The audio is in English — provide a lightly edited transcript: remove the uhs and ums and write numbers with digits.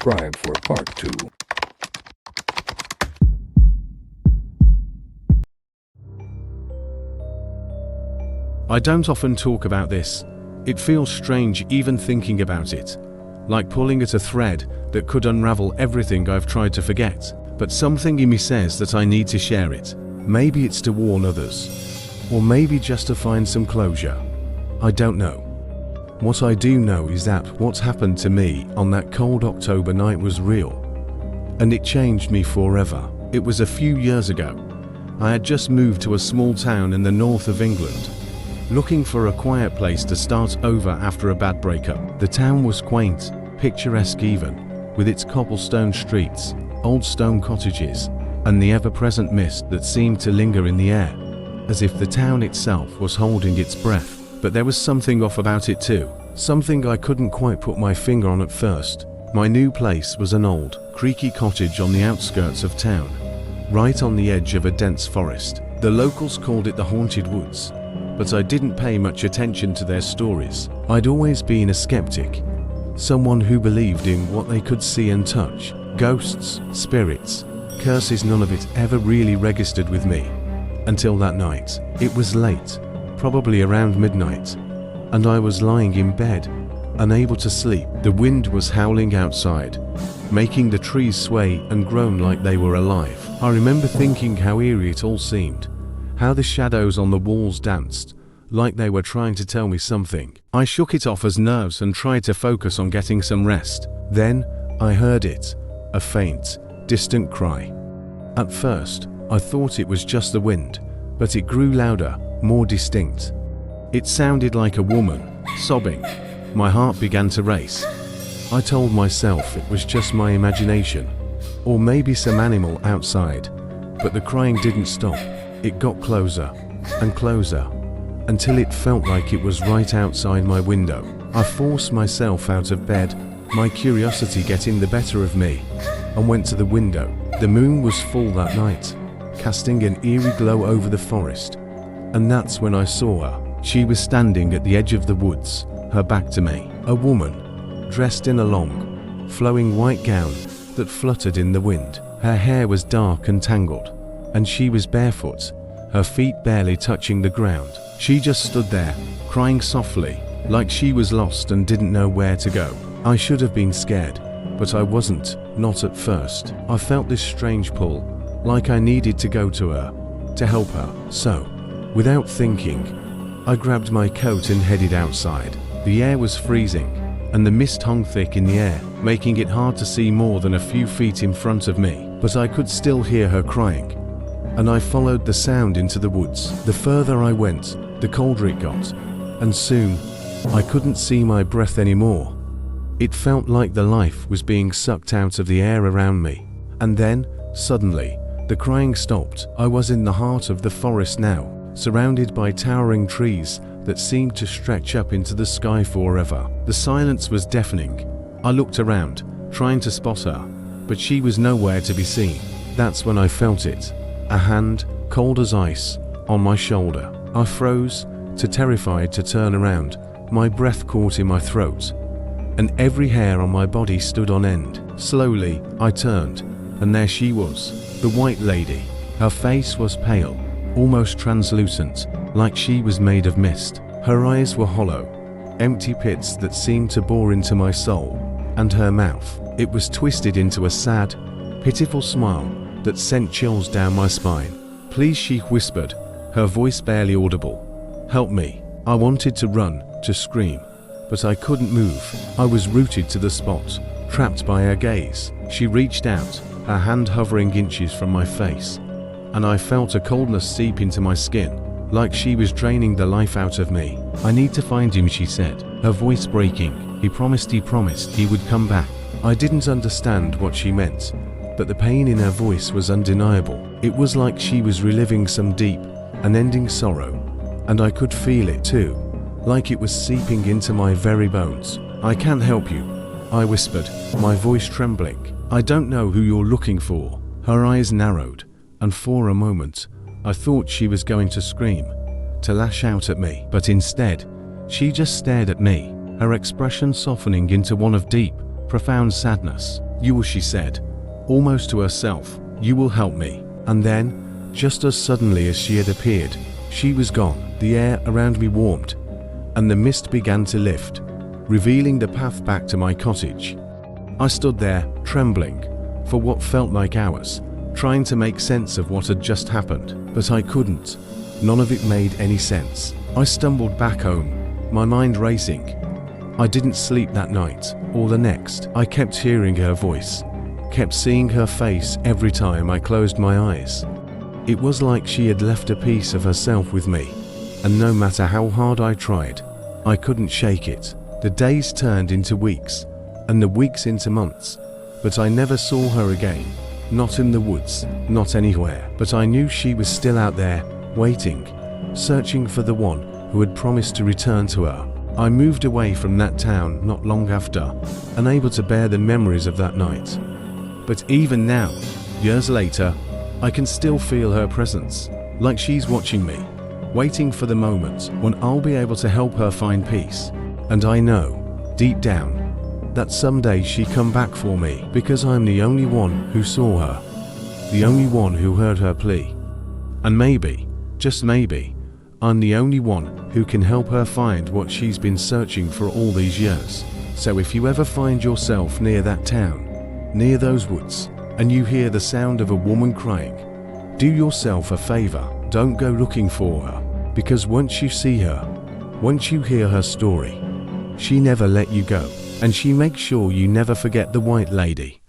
subscribe for part 2. I don't often talk about this. It feels strange even thinking about it. Like pulling at a thread that could unravel everything I've tried to forget. But something in me says that I need to share it. Maybe it's to warn others. Or maybe just to find some closure. I don't know. What I do know is that what happened to me on that cold October night was real. And it changed me forever. It was a few years ago. I had just moved to a small town in the north of England, looking for a quiet place to start over after a bad breakup. The town was quaint, picturesque even, with its cobblestone streets, old stone cottages, and the ever-present mist that seemed to linger in the air, as if the town itself was holding its breath. But there was something off about it too, something I couldn't quite put my finger on at first. My new place was an old, creaky cottage on the outskirts of town, right on the edge of a dense forest. The locals called it the Haunted Woods, but I didn't pay much attention to their stories. I'd always been a skeptic, someone who believed in what they could see and touch. Ghosts, spirits, curses, none of it ever really registered with me. Until that night. It was late, probably around midnight, and I was lying in bed, unable to sleep. The wind was howling outside, making the trees sway and groan like they were alive. I remember thinking how eerie it all seemed, how the shadows on the walls danced, like they were trying to tell me something. I shook it off as nerves and tried to focus on getting some rest. Then, I heard it, a faint, distant cry. At first, I thought it was just the wind, but it grew louder, more distinct. It sounded like a woman, sobbing. My heart began to race. I told myself it was just my imagination, or maybe some animal outside, but the crying didn't stop. It got closer and closer, until it felt like it was right outside my window. I forced myself out of bed, my curiosity getting the better of me, and went to the window. The moon was full that night, casting an eerie glow over the forest, and that's when I saw her. She was standing at the edge of the woods, her back to me. A woman, dressed in a long, flowing white gown that fluttered in the wind. Her hair was dark and tangled, and she was barefoot, her feet barely touching the ground. She just stood there, crying softly, like she was lost and didn't know where to go. I should have been scared, but I wasn't, not at first. I felt this strange pull, like I needed to go to her, to help her. So, without thinking, I grabbed my coat and headed outside. The air was freezing, and the mist hung thick in the air, making it hard to see more than a few feet in front of me. But I could still hear her crying, and I followed the sound into the woods. The further I went, the colder it got, and soon, I couldn't see my breath anymore. It felt like the life was being sucked out of the air around me. And then, suddenly, the crying stopped. I was in the heart of the forest now, surrounded by towering trees that seemed to stretch up into the sky forever. The silence was deafening. I looked around, trying to spot her, but she was nowhere to be seen. That's when I felt it. A hand, cold as ice, on my shoulder. I froze, too terrified to turn around. My breath caught in my throat, and every hair on my body stood on end. Slowly, I turned, and there she was, the White Lady. Her face was pale, almost translucent, like she was made of mist. Her eyes were hollow, empty pits that seemed to bore into my soul, and her mouth, it was twisted into a sad, pitiful smile that sent chills down my spine. "Please," she whispered, her voice barely audible. "Help me." I wanted to run, to scream, but I couldn't move. I was rooted to the spot, trapped by her gaze. She reached out, her hand hovering inches from my face, and I felt a coldness seep into my skin, like she was draining the life out of me. "I need to find him," she said, her voice breaking. He promised he would come back." I didn't understand what she meant, but the pain in her voice was undeniable. It was like she was reliving some deep, unending sorrow, and I could feel it too, like it was seeping into my very bones. "I can't help you," I whispered, my voice trembling. "I don't know who you're looking for." Her eyes narrowed, and for a moment, I thought she was going to scream, to lash out at me. But instead, she just stared at me, her expression softening into one of deep, profound sadness. "You will," she said, almost to herself, "you will help me." And then, just as suddenly as she had appeared, she was gone. The air around me warmed, and the mist began to lift, revealing the path back to my cottage. I stood there, trembling, for what felt like hours, trying to make sense of what had just happened, but I couldn't. None of it made any sense. I stumbled back home, my mind racing. I didn't sleep that night, or the next. I kept hearing her voice, kept seeing her face every time I closed my eyes. It was like she had left a piece of herself with me, and no matter how hard I tried, I couldn't shake it. The days turned into weeks, and the weeks into months, but I never saw her again. Not in the woods, not anywhere, but I knew she was still out there, waiting, searching for the one who had promised to return to her. I moved away from that town not long after, unable to bear the memories of that night. But even now, years later, I can still feel her presence, like she's watching me, waiting for the moment when I'll be able to help her find peace. And I know, deep down, that someday she'll come back for me, because I'm the only one who saw her, the only one who heard her plea. And maybe, just maybe, I'm the only one who can help her find what she's been searching for all these years. So if you ever find yourself near that town, near those woods, and you hear the sound of a woman crying, do yourself a favor, don't go looking for her, because once you see her, once you hear her story, she never let you go, and she makes sure you never forget the White Lady.